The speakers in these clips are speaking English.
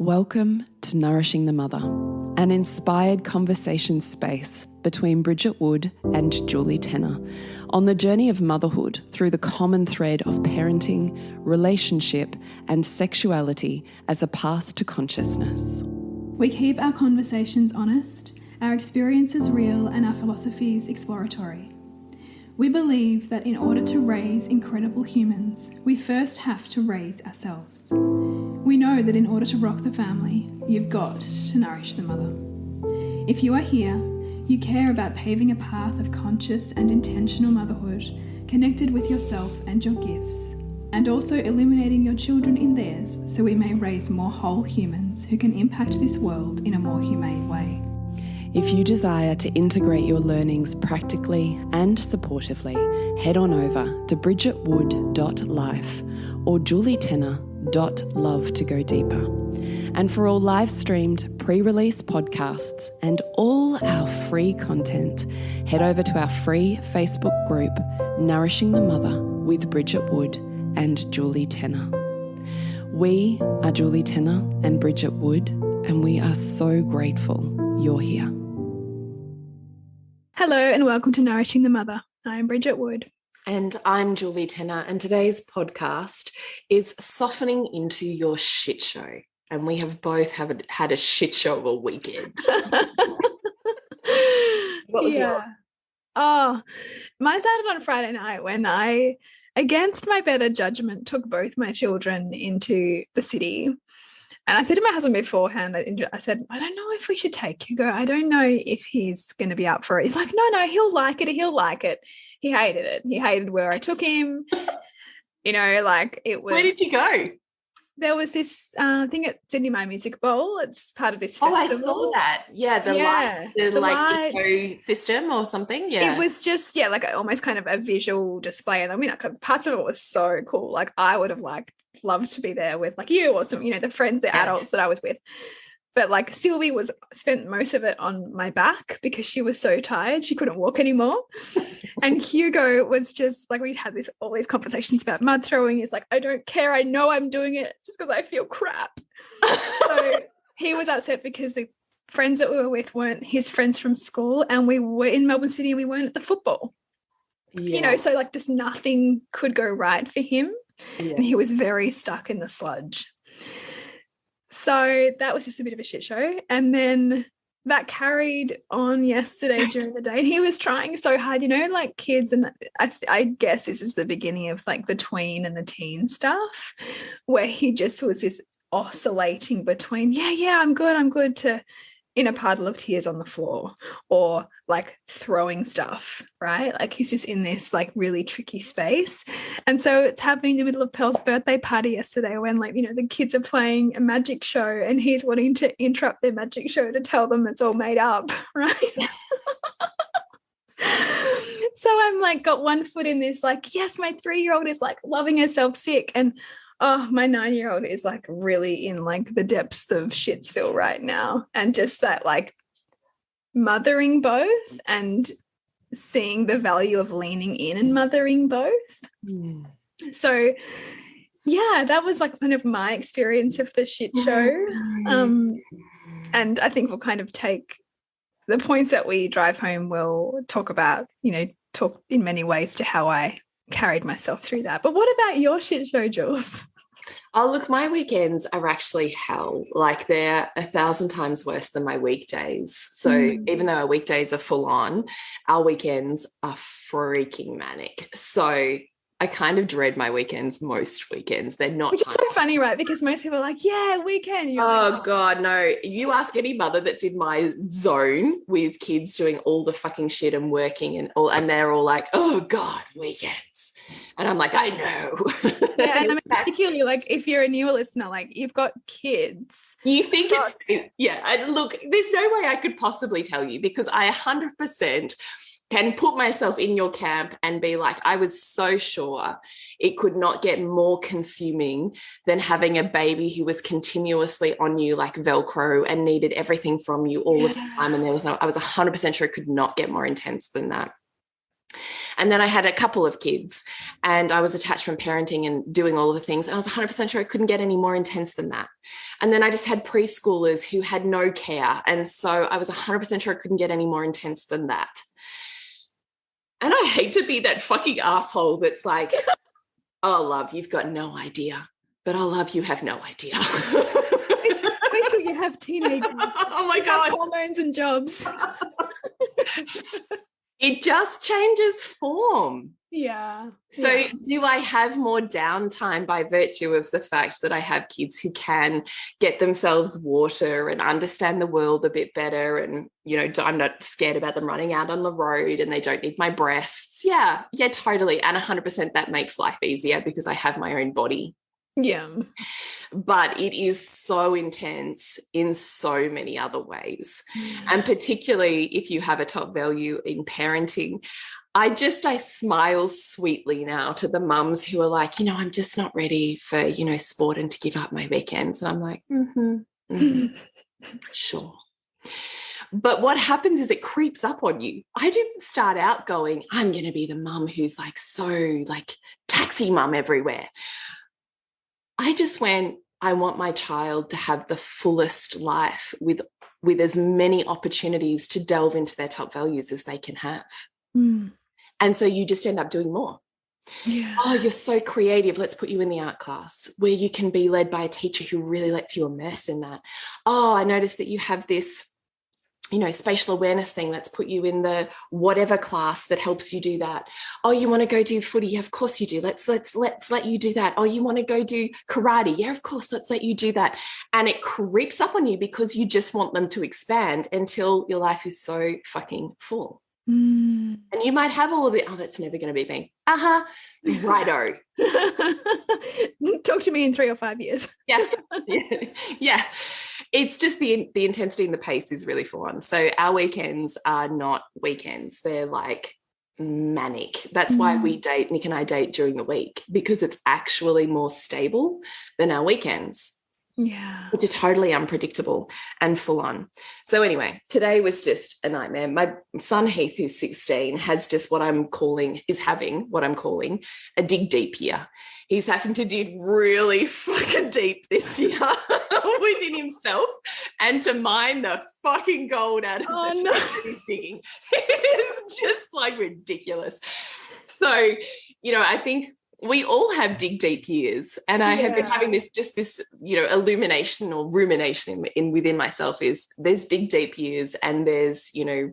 Welcome to Nourishing the Mother, an inspired conversation space between Bridget Wood and Julie Tenner on the journey of motherhood through the common thread of parenting, relationship, and sexuality as a path to consciousness. We keep our conversations honest, our experiences real, and our philosophies exploratory. We believe that in order to raise incredible humans, we first have to raise ourselves. We know that in order to rock the family, you've got to nourish the mother. If you are here, you care about paving a path of conscious and intentional motherhood, connected with yourself and your gifts, and also illuminating your children in theirs so we may raise more whole humans who can impact this world in a more humane way. If you desire to integrate your learnings practically and supportively, head on over to bridgetwood.life or julietenner.love to go deeper. And for all live-streamed pre-release podcasts and all our free content, head over to our free Facebook group, Nourishing the Mother with Bridget Wood and Julie Tenner. We are Julie Tenner and Bridget Wood, and we are so grateful you're here. Hello and welcome to Nourishing the Mother. I'm Bridget Wood. And I'm Julie Tenner, and today's podcast is softening into your shit show. And we have both had a shit show of a weekend. What was yours? Oh, mine started on Friday night when I, against my better judgment, took both my children into the city. And I said to my husband beforehand, I said, I don't know if we should take Hugo. I don't know if he's going to be up for it. He's like, no, he'll like it. He'll like it. He hated it. He hated where I took him. Like it was. Where did you go? There was this thing at Sydney My Music Bowl. It's part of this festival. I saw that. Yeah, the lights. Eco system or something. Yeah. It was just, like almost kind of a visual display. And I mean, parts of it was so cool. Like I would have loved to be there with like you or some, the friends, the adults that I was with. But like Sylvie spent most of it on my back because she was so tired. She couldn't walk anymore. And Hugo was just like, we'd had all these conversations about mud throwing. He's like, I don't care. I know I'm doing it just because I feel crap. So he was upset because the friends that we were with weren't his friends from school. And we were in Melbourne City and we weren't at the football. Yeah. So like just nothing could go right for him. Yeah. And he was very stuck in the sludge. So that was just a bit of a shit show. And then that carried on yesterday during the day. And he was trying so hard, like kids. And I guess this is the beginning of like the tween and the teen stuff where he just was this oscillating between, I'm good to in a puddle of tears on the floor or like throwing stuff, right? Like he's just in this like really tricky space. And so it's happening in the middle of Pearl's birthday party yesterday when like, the kids are playing a magic show and he's wanting to interrupt their magic show to tell them it's all made up, right? So I'm like got one foot in this like, yes, my 3-year-old is like loving herself sick. And my 9-year-old is like really in like the depths of Shitsville right now. And just that like mothering both and seeing the value of leaning in and mothering both. Mm. So that was like kind of my experience of the shit show. And I think we'll kind of take the points that we drive home. We'll talk about, talk in many ways to how I carried myself through that. But what about your shit show, Jules? Oh, look, my weekends are actually hell. Like they're 1,000 times worse than my weekdays. So even though our weekdays are full on, our weekends are freaking manic. So I kind of dread my weekends most weekends. They're not. Which is so funny, right? Because most people are like, weekend. God, no. You ask any mother that's in my zone with kids doing all the fucking shit and working and they're all like, oh God, weekends. And I'm like, I know. Yeah, and I mean, particularly like if you're a newer listener, like you've got kids. You think and look, there's no way I could possibly tell you because I 100% can put myself in your camp and be like, I was so sure it could not get more consuming than having a baby who was continuously on you like Velcro and needed everything from you all the time. And I was 100% sure it could not get more intense than that. And then I had a couple of kids and I was attachment parenting and doing all of the things. And I was 100% sure it couldn't get any more intense than that. And then I just had preschoolers who had no care. And so I was 100% sure it couldn't get any more intense than that. And I hate to be that fucking asshole that's like, oh, love, you've got no idea. But oh, love, you have no idea. Wait till you have teenagers. Oh my God. Hormones and jobs. It just changes form. Yeah. So do I have more downtime by virtue of the fact that I have kids who can get themselves water and understand the world a bit better, and, you know, I'm not scared about them running out on the road and they don't need my breasts? Yeah, totally. And 100% that makes life easier because I have my own body. Yeah. But it is so intense in so many other ways. And particularly if you have a top value in parenting, I smile sweetly now to the mums who are like, you know, I'm just not ready for, you know, sport and to give up my weekends. And I'm like, sure. But what happens is it creeps up on you. I didn't start out going, I'm going to be the mum who's like so like taxi mum everywhere. I just went, I want my child to have the fullest life with as many opportunities to delve into their top values as they can have. And so you just end up doing more. Yeah. Oh, you're so creative. Let's put you in the art class where you can be led by a teacher who really lets you immerse in that. Oh, I noticed that you have this, you know, spatial awareness thing. Let's put you in the whatever class that helps you do that. Oh, you want to go do footy? Yeah, of course you do. Let's let you do that. Oh, you want to go do karate? Yeah, of course, let's let you do that. And it creeps up on you because you just want them to expand until your life is so fucking full. And you might have all of it. Oh, that's never going to be me. Righto. Talk to me in 3 or 5 years. Yeah. It's just the intensity and the pace is really full on. So our weekends are not weekends. They're like manic. That's why we date, Nick and I date during the week, because it's actually more stable than our weekends. Yeah. Which are totally unpredictable and full on. So anyway, today was just a nightmare. My son Heath, who's 16, has just having what I'm calling a dig deep year. He's having to dig really fucking deep this year within himself and to mine the fucking gold out of he's digging. It's just like ridiculous. So, you know, I think we all have dig deep years, and I have been having this, you know, illumination or rumination within myself is there's dig deep years and there's, you know,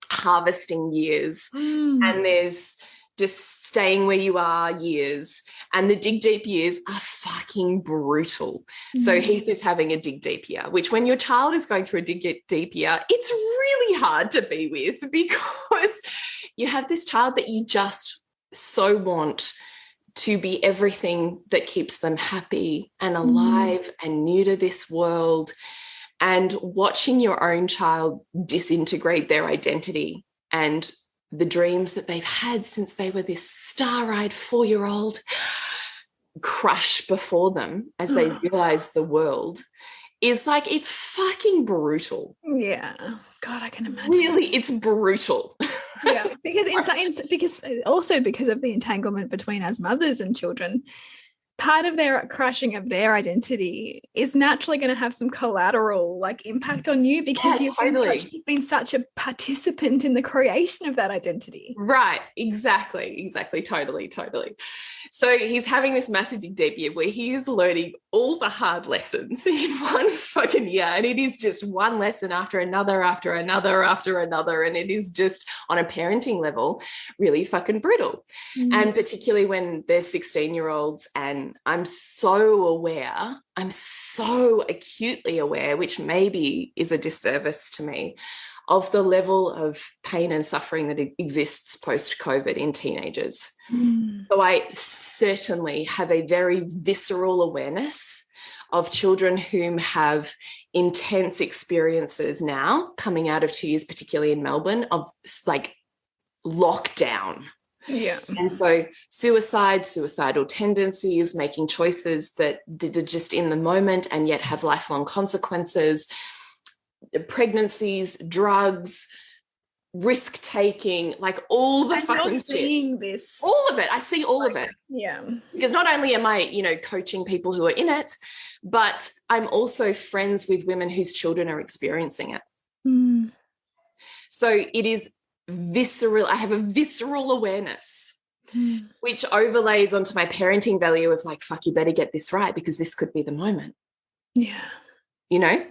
harvesting years and there's just staying where you are years, and the dig deep years are fucking brutal. So Heath is having a dig deep year, which when your child is going through a dig deep year, it's really hard to be with because you have this child that you just so want to be everything that keeps them happy and alive and new to this world. And watching your own child disintegrate their identity and the dreams that they've had since they were this star-eyed 4-year-old crush before them as they realize the world is like, it's fucking brutal. Yeah. God, I can imagine. Really, it's brutal. Yeah, because of the entanglement between as mothers and children, part of their crushing of their identity is naturally going to have some collateral like impact on you because you've been such a participant in the creation of that identity. Right. Exactly. Totally. So he's having this massive dig deep year where he is learning all the hard lessons in one fucking year. And it is just one lesson after another, after another. And it is just on a parenting level, really fucking brutal. And particularly when they're 16-year-olds, and I'm so acutely aware, which maybe is a disservice to me, of the level of pain and suffering that exists post-COVID in teenagers. So I certainly have a very visceral awareness of children whom have intense experiences now coming out of 2 years, particularly in Melbourne, of like lockdown. Yeah. And so suicidal tendencies, making choices that are just in the moment and yet have lifelong consequences, pregnancies, drugs, risk-taking, like all the and fucking you're shit. seeing this. All of it. I see all of it. Yeah. Because not only am I, you know, coaching people who are in it, but I'm also friends with women whose children are experiencing it. Mm. So it is visceral. I have a visceral awareness, which overlays onto my parenting value of like, fuck, you better get this right because this could be the moment. Yeah. You know?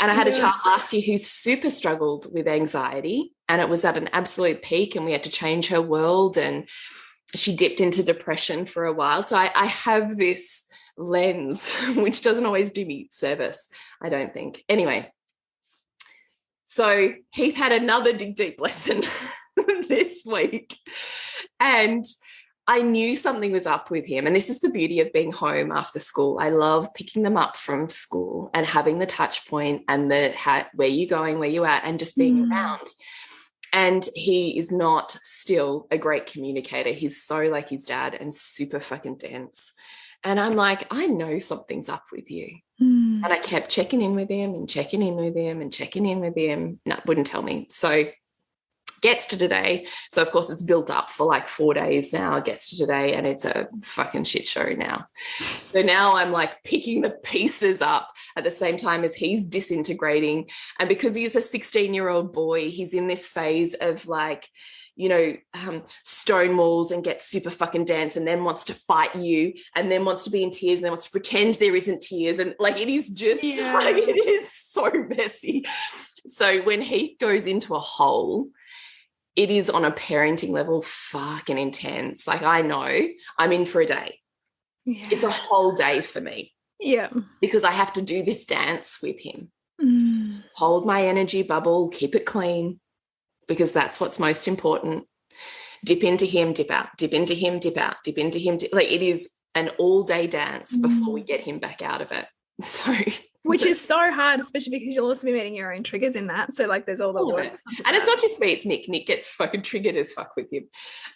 And I had a child last year who super struggled with anxiety, and it was at an absolute peak, and we had to change her world, and she dipped into depression for a while. So I have this lens, which doesn't always do me service, I don't think. Anyway, so Heath had another dig deep lesson this week, and I knew something was up with him. And this is the beauty of being home after school. I love picking them up from school and having the touch point and the where you going, where you at, and just being around. And he is not still a great communicator. He's so like his dad and super fucking dense. And I'm like, I know something's up with you. And I kept checking in with him and checking in with him and checking in with him. No, wouldn't tell me. So gets to today. So of course it's built up for like 4 days now. It gets to today and it's a fucking shit show now. So now I'm like picking the pieces up at the same time as he's disintegrating. And because he's a 16-year-old boy, he's in this phase of like, you know, stonewalls and gets super fucking dense and then wants to fight you and then wants to be in tears and then wants to pretend there isn't tears. And like, it is just like, it is so messy. So when Heath goes into a hole, it is on a parenting level fucking intense. Like, I know I'm in for a day. Yeah. It's a whole day for me. Yeah. Because I have to do this dance with him. Hold my energy bubble, keep it clean, because that's what's most important. Dip into him, dip out, dip into him, dip out, dip into him. Like, it is an all-day dance before we get him back out of it. So... Which is so hard, especially because you'll also be meeting your own triggers in that. So like there's all the work. And it's not just me, it's Nick. Nick gets fucking triggered as fuck with him.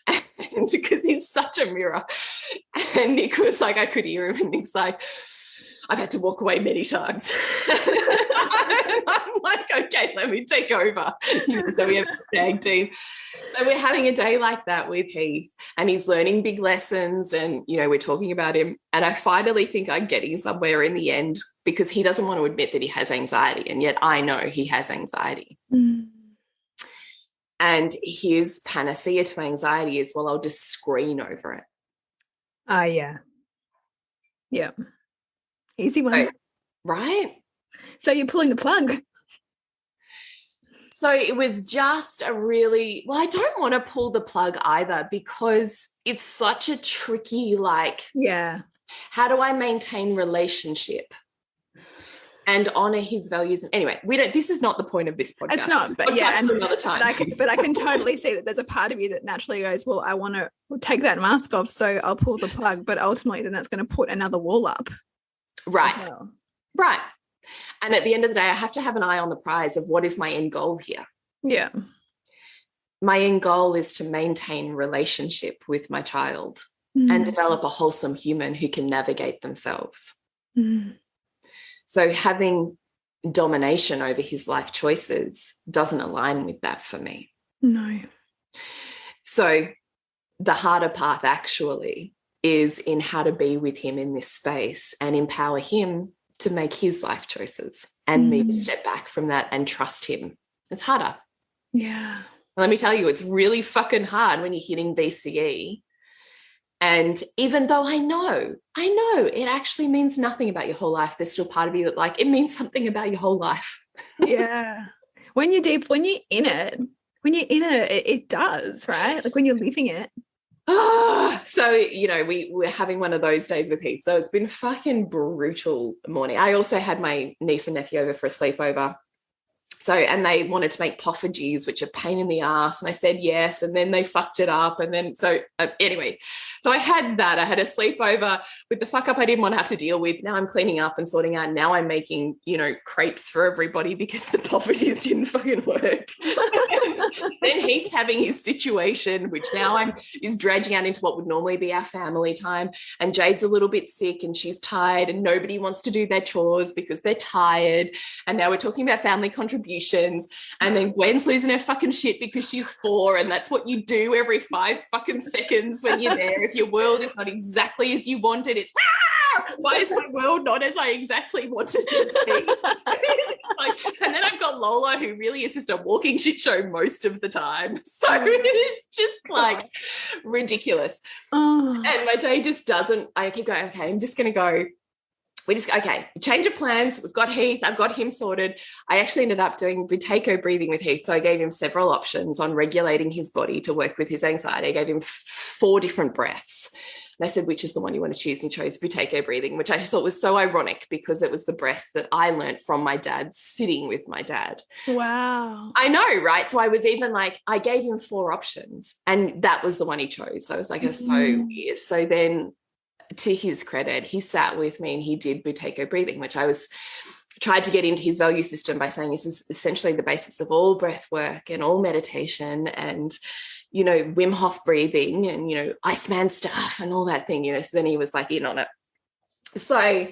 And because he's such a mirror. And Nick was like, I could hear him, and Nick's like, I've had to walk away many times. I'm like, okay, let me take over. So we have a stag team. So we're having a day like that with Heath, and he's learning big lessons, and, you know, we're talking about him. And I finally think I'm getting somewhere in the end, because he doesn't want to admit that he has anxiety. And yet I know he has anxiety. And his panacea to anxiety is, well, I'll just screen over it. Yeah. Yeah. Easy one. So, right? So you're pulling the plug. So it was just a really, well, I don't want to pull the plug either, because it's such a tricky, like, how do I maintain relationship and honor his values? And anyway, this is not the point of this podcast. It's not, but and another time. But I can totally see that there's a part of you that naturally goes, well, I want to take that mask off, so I'll pull the plug, but ultimately then that's going to put another wall up. Right. Well. Right. And at the end of the day, I have to have an eye on the prize of what is my end goal here. Yeah. My end goal is to maintain relationship with my child and develop a wholesome human who can navigate themselves. So having domination over his life choices doesn't align with that for me. No. So the harder path actually is in how to be with him in this space and empower him to make his life choices and me to step back from that and trust him. It's harder. Yeah. Let me tell you, it's really fucking hard when you're hitting BCE. And even though I know it actually means nothing about your whole life, there's still part of you that, like, it means something about your whole life. Yeah. When you're in it, it does, right? Like when you're living it. So, you know, we're having one of those days with Heath. So it's been fucking brutal morning. I also had my niece and nephew over for a sleepover. So, and they wanted to make poffergies, which are a pain in the ass. And I said yes. And then they fucked it up. And then, anyway, so I had that. I had a sleepover with the fuck up I didn't want to have to deal with. Now I'm cleaning up and sorting out. Now I'm making, you know, crepes for everybody because the poffergies didn't fucking work. Then Heath's having his situation, which now is dragging out into what would normally be our family time. And Jade's a little bit sick and she's tired and nobody wants to do their chores because they're tired. And now we're talking about family contributions contributions. And then Gwen's losing her fucking shit because she's 4, and that's what you do every 5 fucking seconds when you're there. If your world is not exactly as you wanted, it's why is my world not as I exactly wanted to be? And then I've got Lola, who really is just a walking shit show most of the time. So it's just like ridiculous. And my day just doesn't, I keep going, okay, I'm just going to go. Okay, change of plans. We've got Heath. I've got him sorted. I actually ended up doing Buteyko breathing with Heath. So I gave him several options on regulating his body to work with his anxiety. I gave him 4 different breaths. And I said, which is the one you want to choose? And he chose Buteyko breathing, which I thought was so ironic because it was the breath that I learned from my dad sitting with my dad. Wow. I know, right? So I was even like, I gave him 4 options and that was the one he chose. So I was like, it's so weird. So then, to his credit, he sat with me and he did Buteyko breathing, which I tried to get into his value system by saying this is essentially the basis of all breath work and all meditation and, you know, Wim Hof breathing and, you know, Iceman stuff and all that thing, you know. So then he was like in on it. So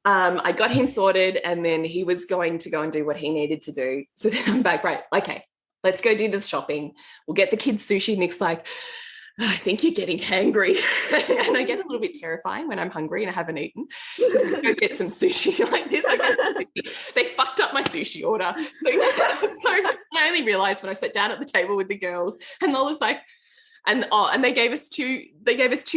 I got him sorted and then he was going to go and do what he needed to do. So then I'm back, right, okay, let's go do the shopping. We'll get the kids sushi. Nick's like, I think you're getting hangry. And I get a little bit terrifying when I'm hungry and I haven't eaten. Go get some sushi like this. They fucked up my sushi order. So I only realised when I sat down at the table with the girls and Lola's like, and they gave us 2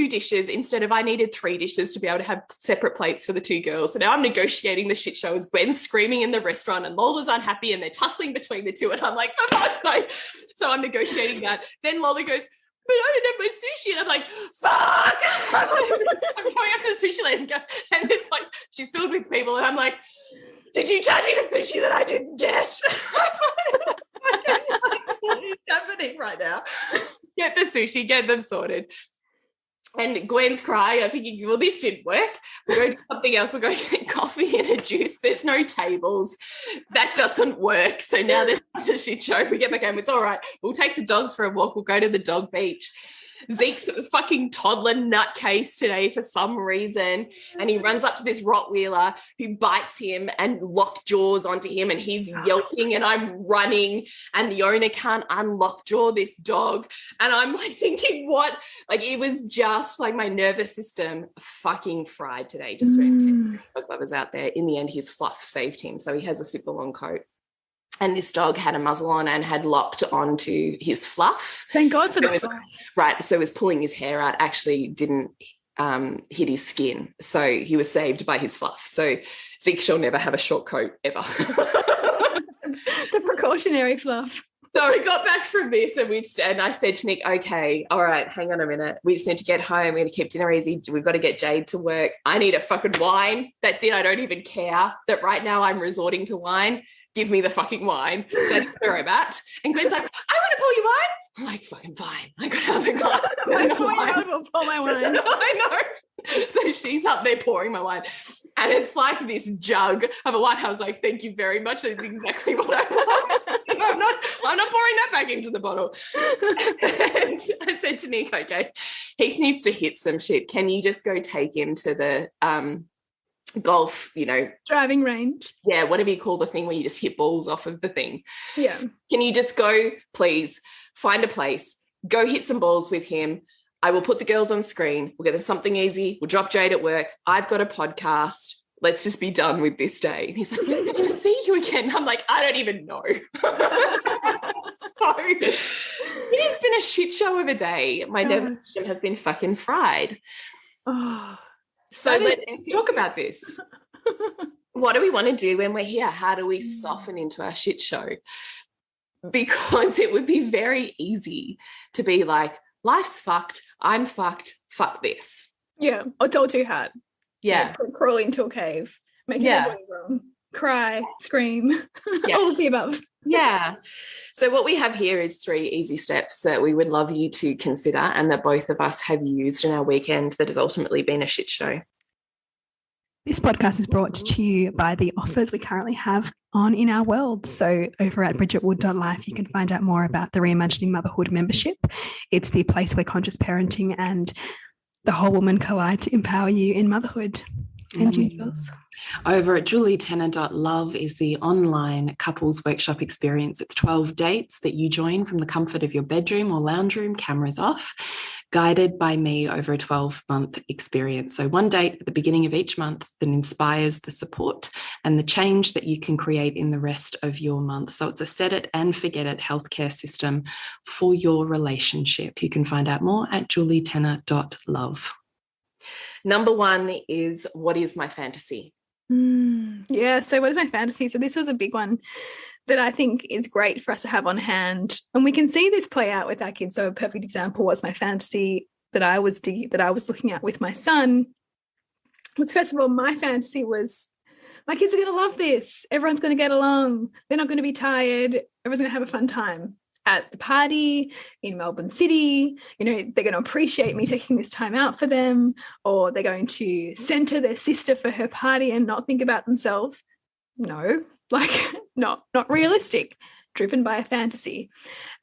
dishes instead of I needed 3 dishes to be able to have separate plates for the 2 girls. So now I'm negotiating the shit show as Gwen's screaming in the restaurant and Lola's unhappy and they're tussling between the 2. And I'm like, for fuck's sake. So I'm negotiating that. Then Lola goes, but I didn't have my sushi. And I'm like, fuck. I'm going up to the sushi lane and it's like, she's filled with people. And I'm like, did you charge me the sushi that I didn't get? What is happening right now? Get the sushi, get them sorted. And Gwen's crying. I'm thinking, well, this didn't work. We'll go do something else. We'll go get coffee and a juice. There's no tables. That doesn't work. So now there's a shit show. We get back home. It's all right. We'll take the dogs for a walk. We'll go to the dog beach. Zeke's a fucking toddler nutcase today for some reason. And he runs up to this Rottweiler who bites him and lock jaws onto him. And he's yelping and I'm running and the owner can't unlock jaw this dog. And I'm like thinking, what? Like it was just like my nervous system fucking fried today. Just for dog lovers out there. In the end, his fluff saved him. So he has a super long coat. And this dog had a muzzle on and had locked onto his fluff. Thank God for that. Right. So it was pulling his hair out, actually didn't hit his skin. So he was saved by his fluff. So Zeke shall never have a short coat ever. The precautionary fluff. So we got back from this and I said to Nick, okay, all right, hang on a minute. We just need to get home. We're going to keep dinner easy. We've got to get Jade to work. I need a fucking wine. That's it. I don't even care that right now I'm resorting to wine. Give me the fucking wine. That's where I'm at. And Gwen's like, I want to pour you wine. I'm like, fucking fine. I got out of the glass. I will pour my wine. I know. So she's up there pouring my wine. And it's like this jug of a wine. I was like, thank you very much. That's exactly what I want. I'm not pouring that back into the bottle. And I said to Nick, okay, he needs to hit some shit. Can you just go take him to the golf, you know, driving range, whatever you call the thing where you just hit balls off of the thing, can you just go, please find a place, go hit some balls with him. I will put the girls on screen, we'll get them something easy, we'll drop Jade at work, I've got a podcast, let's just be done with this day. And he's like, I'm going to see you again. I'm like, I don't even know. So it has been a shit show of a day. My nervous system has been fucking fried. So let's talk about this. What do we want to do when we're here? How do we soften into our shit show? Because it would be very easy to be like, life's fucked, I'm fucked, fuck this. Yeah, it's all too hard. Yeah. Crawl into a cave, make everybody wrong, cry, scream, all of the above. Yeah. So what we have here is 3 easy steps that we would love you to consider and that both of us have used in our weekend that has ultimately been a shit show. This podcast is brought to you by the offers we currently have on in our world. So over at bridgetwood.life, you can find out more about the Reimagining Motherhood membership. It's the place where conscious parenting and the whole woman collide to empower you in motherhood. And you, Jules? Over at julietenner.love is the online couples workshop experience. It's 12 dates that you join from the comfort of your bedroom or lounge room, cameras off, guided by me over a 12-month experience. So one date at the beginning of each month that inspires the support and the change that you can create in the rest of your month. So it's a set it and forget it healthcare system for your relationship. You can find out more at julietenner.love. Number 1 is, what is my fantasy? Yeah, so what is my fantasy? So this was a big one that I think is great for us to have on hand. And we can see this play out with our kids. So a perfect example was my fantasy that I was looking at with my son. Was, first of all, my fantasy was, my kids are going to love this. Everyone's going to get along. They're not going to be tired. Everyone's going to have a fun time at the party in Melbourne City. You know, they're going to appreciate me taking this time out for them, or they're going to center their sister for her party and not think about themselves. No, like not realistic, driven by a fantasy.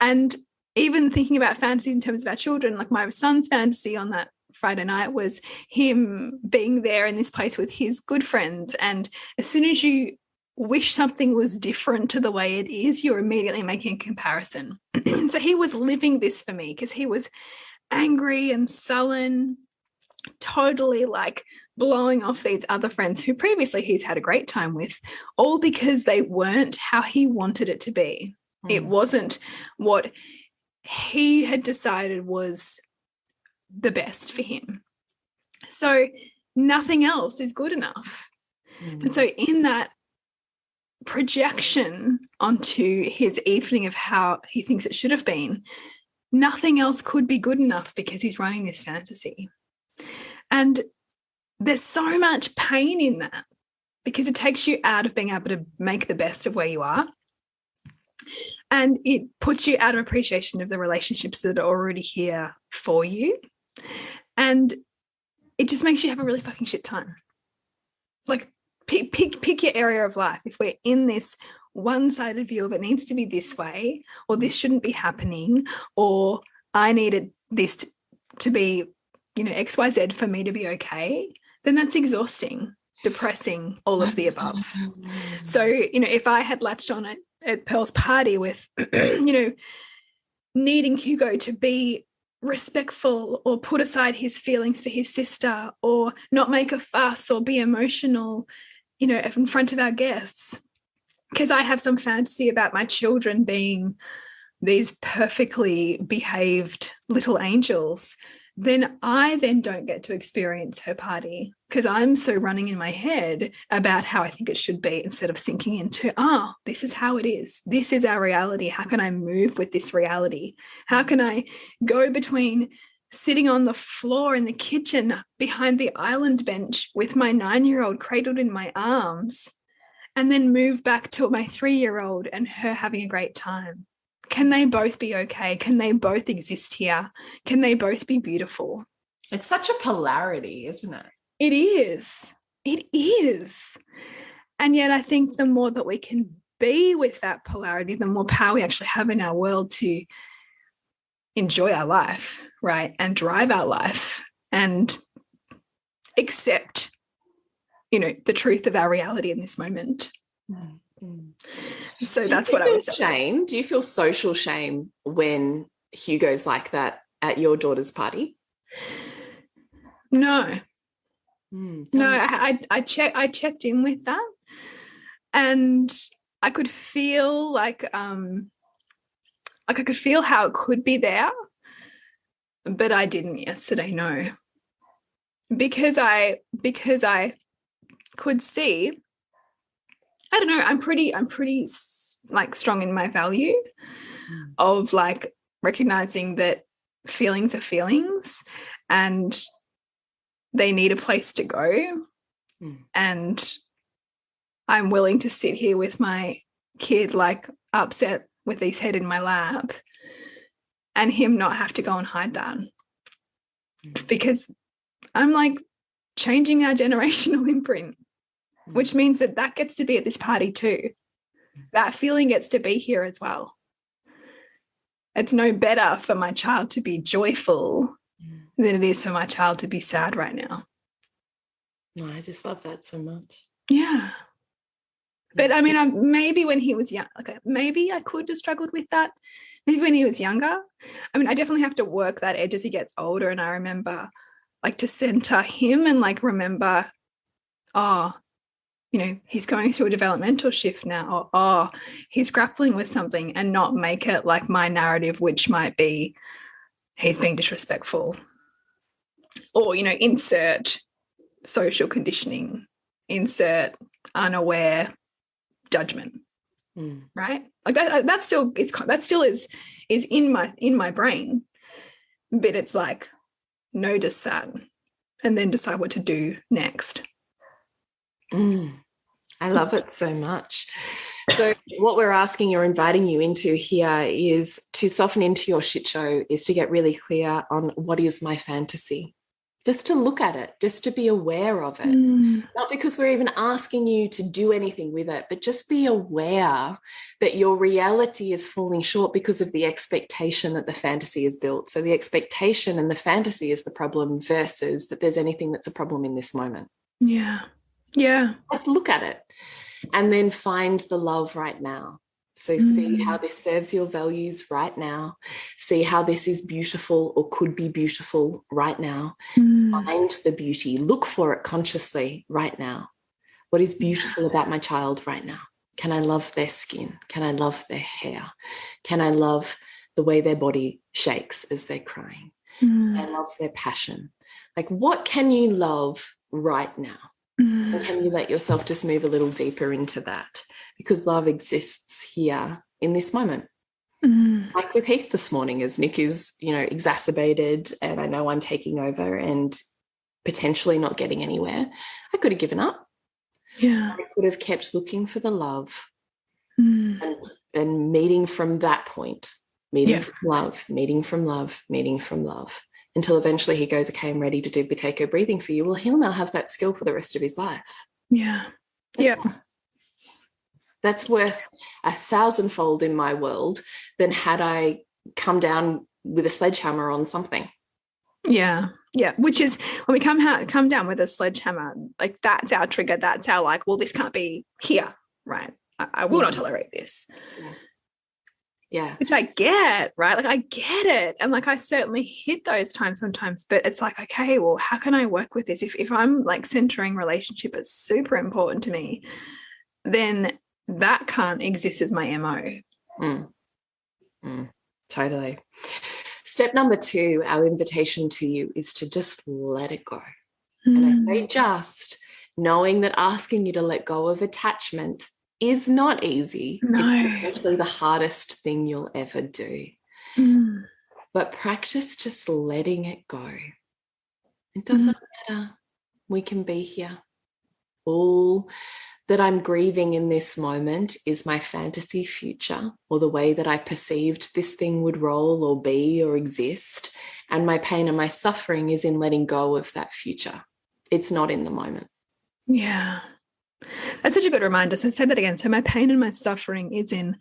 And even thinking about fantasies in terms of our children, like my son's fantasy on that Friday night was him being there in this place with his good friends. And as soon as you wish something was different to the way it is, you're immediately making a comparison. So he was living this for me because he was angry and sullen, totally like blowing off these other friends who previously he's had a great time with, all because they weren't how he wanted it to be. It wasn't what he had decided was the best for him. So nothing else is good enough. And so in that projection onto his evening of how he thinks it should have been, nothing else could be good enough because he's running this fantasy. And there's so much pain in that because it takes you out of being able to make the best of where you are. And it puts you out of appreciation of the relationships that are already here for you. And it just makes you have a really fucking shit time. Like, pick your area of life. If we're in this one-sided view of it needs to be this way, or this shouldn't be happening, or I needed this to be, you know, XYZ for me to be okay, then that's exhausting, depressing, all of the above. So, you know, if I had latched on at Pearl's party with, you know, needing Hugo to be respectful or put aside his feelings for his sister or not make a fuss or be emotional, you know, in front of our guests, because I have some fantasy about my children being these perfectly behaved little angels, then I then don't get to experience her party because I'm so running in my head about how I think it should be instead of sinking into, this is how it is. This is our reality. How can I move with this reality? How can I go between sitting on the floor in the kitchen behind the island bench with my 9-year-old cradled in my arms and then move back to my 3-year-old and her having a great time? Can they both be okay? Can they both exist here? Can they both be beautiful? It's such a polarity, isn't it? It is. It is. And yet I think the more that we can be with that polarity, the more power we actually have in our world to enjoy our life, right? And drive our life and accept, you know, the truth of our reality in this moment. So that's what I would say. Shame. Do you feel social shame when Hugo's like that at your daughter's party? No. No, I checked in with that, and I could feel like I could feel how it could be there, but I didn't yesterday. No, because I could see. I don't know. I'm pretty like strong in my value of like recognizing that feelings are feelings and they need a place to go. And I'm willing to sit here with my kid like upset with his head in my lap and him not have to go and hide that, because I'm like changing our generational imprint, which means that gets to be at this party too. That feeling gets to be here as well. It's no better for my child to be joyful than it is for my child to be sad right now. No, I just love that so much. Yeah. But I mean, maybe when he was young, okay, maybe I could have struggled with that. Maybe when he was younger. I mean, I definitely have to work that edge as he gets older. And I remember like to center him and like remember, oh, you know, he's going through a developmental shift now, or oh, he's grappling with something, and not make it like my narrative, which might be he's being disrespectful, or, you know, insert social conditioning, insert unaware judgment, right? Like that still is in my brain, but it's like notice that and then decide what to do next. I love it so much. So what we're asking or inviting you into here is to soften into your shit show, is to get really clear on what is my fantasy. Just to look at it, just to be aware of it. Not because we're even asking you to do anything with it, but just be aware that your reality is falling short because of the expectation that the fantasy is built. So the expectation and the fantasy is the problem versus that there's anything that's a problem in this moment. Yeah. Yeah. Just look at it and then find the love right now. So see how this serves your values right now. See how this is beautiful or could be beautiful right now. Find the beauty. Look for it consciously right now. What is beautiful about my child right now? Can I love their skin? Can I love their hair? Can I love the way their body shakes as they're crying? Can I love their passion? Like, what can you love right now? And can you let yourself just move a little deeper into that? Because love exists here in this moment. Like with Heath this morning, as Nick is, you know, exacerbated, and I know I'm taking over and potentially not getting anywhere. I could have given up. Yeah. I could have kept looking for the love and meeting from that point, meeting from love, meeting from love, meeting from love, until eventually he goes, okay, I'm ready to do Buteyko breathing for you. Well, he'll now have that skill for the rest of his life. Yeah. That's worth 1,000-fold in my world than had I come down with a sledgehammer on something. Yeah. Yeah. Which is when we come down with a sledgehammer, like that's our trigger. That's our like, well, this can't be here. Right. I will not tolerate this. Yeah. Which I get, right? Like I get it. And like I certainly hit those times sometimes, but it's like, okay, well, how can I work with this? If I'm like centering relationship is super important to me, then that can't exist as my MO. Totally. Step number 2, our invitation to you is to just let it go. And I say just, knowing that asking you to let go of attachment is not easy. No. It's actually the hardest thing you'll ever do. But practice just letting it go. It doesn't matter. We can be here. All that I'm grieving in this moment is my fantasy future, or the way that I perceived this thing would roll or be or exist. And my pain and my suffering is in letting go of that future. It's not in the moment. Yeah. That's such a good reminder. So say that again. So my pain and my suffering is in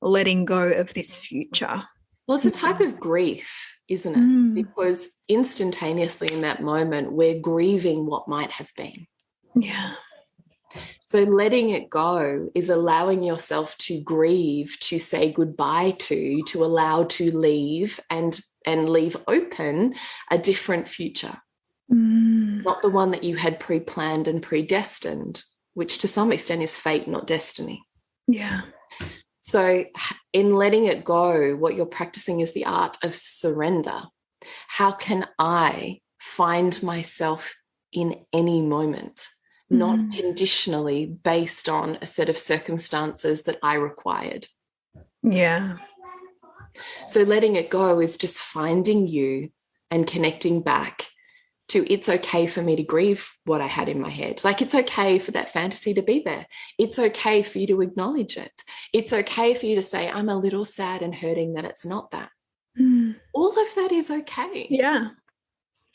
letting go of this future. Well, it's a type of grief, isn't it? Because instantaneously in that moment, we're grieving what might have been. Yeah. So letting it go is allowing yourself to grieve, to say goodbye to allow to leave and leave open a different future. Not the one that you had pre-planned and predestined, which to some extent is fate, not destiny. Yeah. So in letting it go, what you're practicing is the art of surrender. How can I find myself in any moment, not conditionally based on a set of circumstances that I required? Yeah. So letting it go is just finding you and connecting back to, it's okay for me to grieve what I had in my head. Like, it's okay for that fantasy to be there. It's okay for you to acknowledge it. It's okay for you to say, I'm a little sad and hurting that it's not that. All of that is okay. Yeah.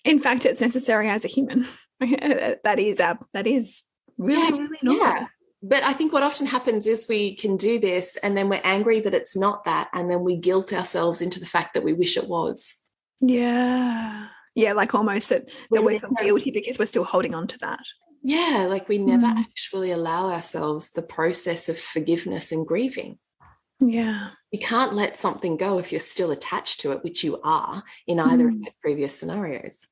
In fact, it's necessary as a human. That is really, really normal. Yeah. But I think what often happens is we can do this and then we're angry that it's not that, and then we guilt ourselves into the fact that we wish it was. Yeah. Yeah, like almost that we feel guilty because we're still holding on to that. Yeah, like we never actually allow ourselves the process of forgiveness and grieving. Yeah. You can't let something go if you're still attached to it, which you are in either of those previous scenarios.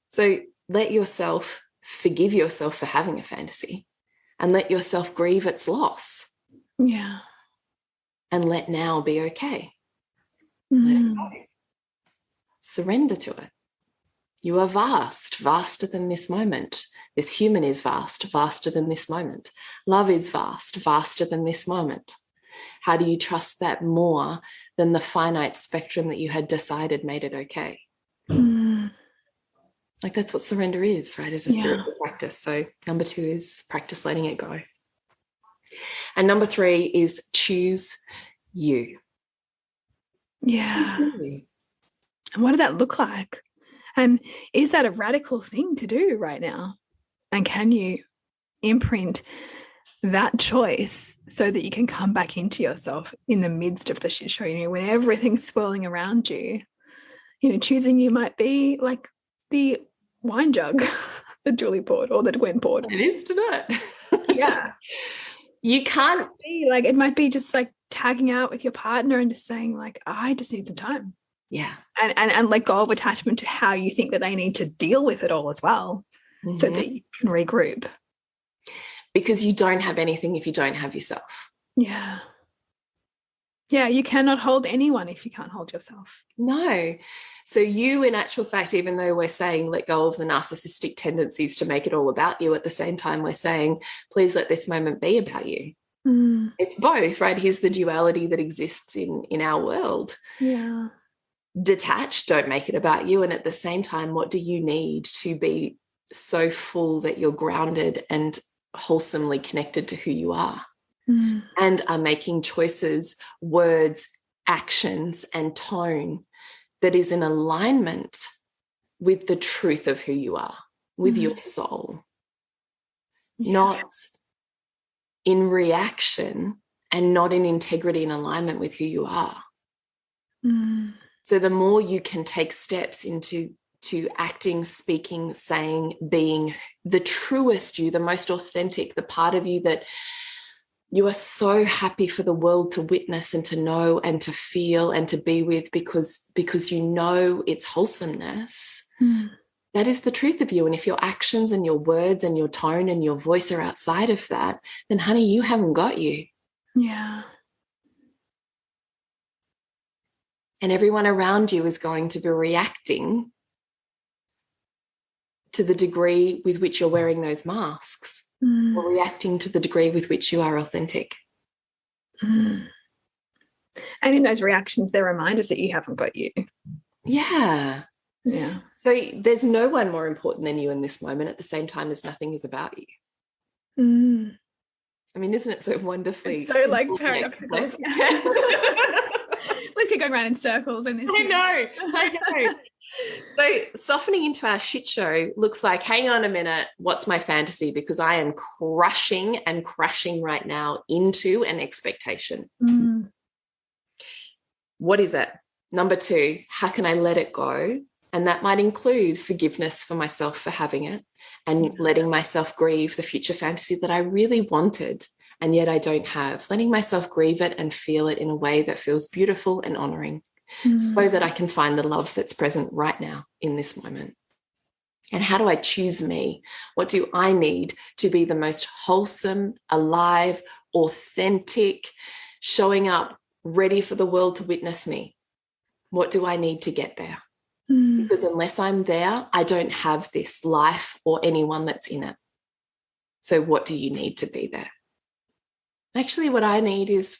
So let yourself forgive yourself for having a fantasy and let yourself grieve its loss. Yeah. And let now be okay. Let it go. Surrender to it. You are vast, vaster than this moment. This human is vast, vaster than this moment. Love is vast, vaster than this moment. How do you trust that more than the finite spectrum that you had decided made it okay? Like that's what surrender is, right? As a spiritual practice. So number 2 is practice letting it go. And number 3 is choose you. Yeah. Choose you. And what does that look like? And is that a radical thing to do right now? And can you imprint that choice so that you can come back into yourself in the midst of the shit show, you know, when everything's swirling around you? You know, choosing you might be like the wine jug that Julie poured or that Gwen poured. It is tonight. Yeah. You can't be like, it might be just like tagging out with your partner and just saying like, I just need some time. Yeah. And let go of attachment to how you think that they need to deal with it all as well, so that you can regroup. Because you don't have anything if you don't have yourself. Yeah. Yeah, you cannot hold anyone if you can't hold yourself. No. So you, in actual fact, even though we're saying let go of the narcissistic tendencies to make it all about you, at the same time we're saying, please let this moment be about you. It's both, right? Here's the duality that exists in our world. Yeah. Detach, don't make it about you. And at the same time, what do you need to be so full that you're grounded and wholesomely connected to who you are? And are making choices, words, actions, and tone that is in alignment with the truth of who you are, with your soul, not in reaction and not in integrity and alignment with who you are. So the more you can take steps into acting, speaking, saying, being the truest you, the most authentic, the part of you that you are so happy for the world to witness and to know and to feel and to be with because you know its wholesomeness. That is the truth of you. And if your actions and your words and your tone and your voice are outside of that, then honey, you haven't got you. Yeah. And everyone around you is going to be reacting to the degree with which you're wearing those masks. Or reacting to the degree with which you are authentic. And in those reactions, they're reminders that you haven't got you. Yeah. Yeah. So there's no one more important than you in this moment at the same time as nothing is about you. I mean, isn't it so wonderfully? It's so like paradoxical. Let's keep going around in circles. And I know. So softening into our shit show looks like, hang on a minute, what's my fantasy? Because I am crushing and crashing right now into an expectation. What is it? Number 2, how can I let it go? And that might include forgiveness for myself for having it and letting myself grieve the future fantasy that I really wanted and yet I don't have. Letting myself grieve it and feel it in a way that feels beautiful and honoring. So that I can find the love that's present right now in this moment. And how do I choose me? What do I need to be the most wholesome, alive, authentic, showing up, ready for the world to witness me? What do I need to get there? Because unless I'm there, I don't have this life or anyone that's in it. So what do you need to be there? Actually, what I need is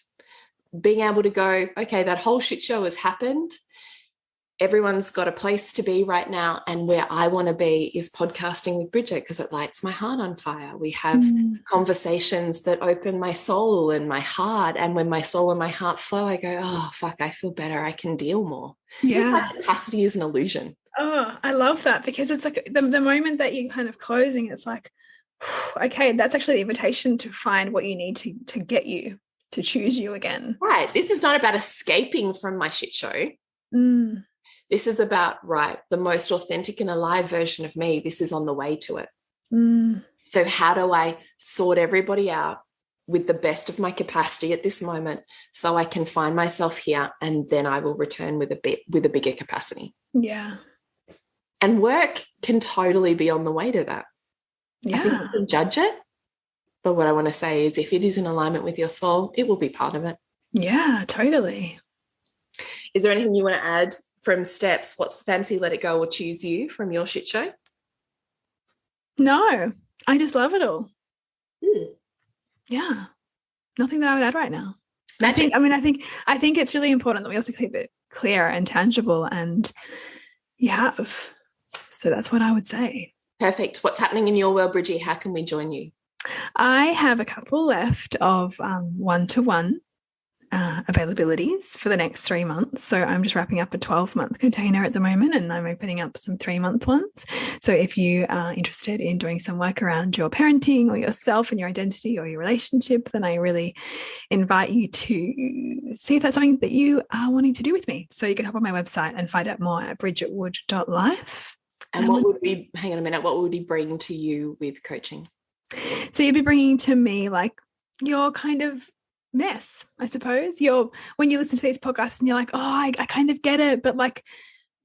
being able to go, okay, that whole shit show has happened. Everyone's got a place to be right now. And where I want to be is podcasting with Bridget because it lights my heart on fire. We have conversations that open my soul and my heart. And when my soul and my heart flow, I go, oh, fuck, I feel better. I can deal more. Yeah. My capacity is an illusion. Oh, I love that because it's like the moment that you're kind of closing, it's like, okay, that's actually the invitation to find what you need to get you to choose you again. Right. This is not about escaping from my shit show. This is about, right, the most authentic and alive version of me. This is on the way to it. So how do I sort everybody out with the best of my capacity at this moment so I can find myself here, and then I will return with a bigger capacity. Yeah. And work can totally be on the way to that. Yeah. I think you can judge it, but what I want to say is if it is in alignment with your soul, it will be part of it. Yeah, totally. Is there anything you want to add from steps? What's the fancy let it go or choose you from your shit show? No, I just love it all. Mm. Yeah. Nothing that I would add right now. Magic. I think it's really important that we also keep it clear and tangible, and you have. So that's what I would say. Perfect. What's happening in your world, Bridget? How can we join you? I have a couple left of one-to-one availabilities for the next 3 months. So I'm just wrapping up a 12-month container at the moment, and I'm opening up some 3-month ones. So if you are interested in doing some work around your parenting or yourself and your identity or your relationship, then I really invite you to see if that's something that you are wanting to do with me. So you can hop on my website and find out more at bridgetwood.life. And what would we bring to you with coaching? So you'd be bringing to me like your kind of mess, I suppose. When you listen to these podcasts and you're like, oh, I kind of get it, but like,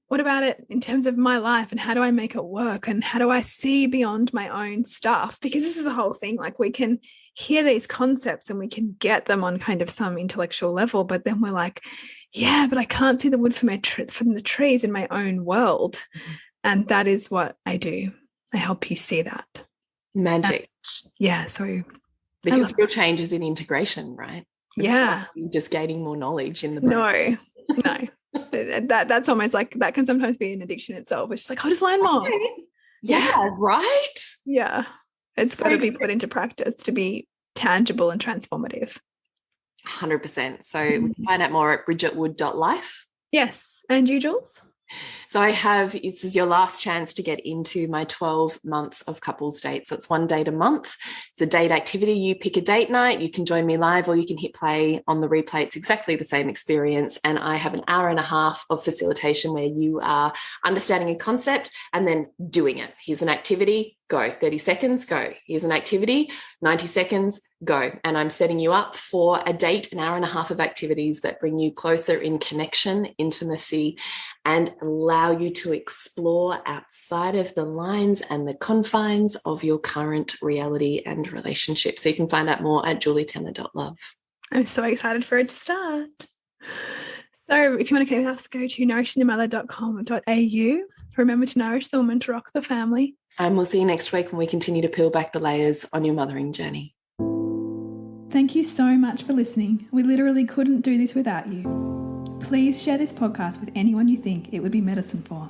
what about it in terms of my life, and how do I make it work, and how do I see beyond my own stuff? Because this is the whole thing. Like, we can hear these concepts and we can get them on kind of some intellectual level, but then we're like, yeah, but I can't see the wood from the trees in my own world. And that is what I do. I help you see that. Magic. Yeah. So because real change is in integration, right? It's yeah. not just gaining more knowledge in the brain. No. That's almost like, that can sometimes be an addiction itself. It's just like, I'll just learn more. Okay. Yeah, right? Yeah. It's got to be put into practice to be tangible and transformative. 100%. So we can find out more at bridgetwood.life. Yes. And you, Jules? So this is your last chance to get into my 12 months of couples dates. So it's 1 date a month. It's a date activity. You pick a date night. You can join me live, or you can hit play on the replay. It's exactly the same experience. And I have an hour and a half of facilitation where you are understanding a concept and then doing it. Here's an activity, go. 30 seconds, go. Here's an activity, 90 seconds, go. And I'm setting you up for a date, an hour and a half of activities that bring you closer in connection, intimacy, and allow you to explore outside of the lines and the confines of your current reality and relationship. So you can find out more at julietenner.love. I'm so excited for it to start. So if you want to connect with us, go to nourishingthemother.com.au. Remember to nourish the woman to rock the family. And we'll see you next week when we continue to peel back the layers on your mothering journey. Thank you so much for listening. We literally couldn't do this without you. Please share this podcast with anyone you think it would be medicine for.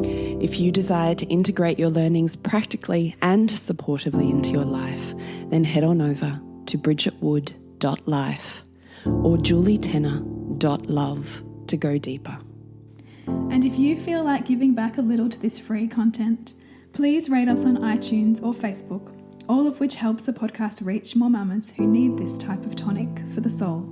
If you desire to integrate your learnings practically and supportively into your life, then head on over to bridgetwood.life or julietenner.love to go deeper. And if you feel like giving back a little to this free content, please rate us on iTunes or Facebook, all of which helps the podcast reach more mamas who need this type of tonic for the soul.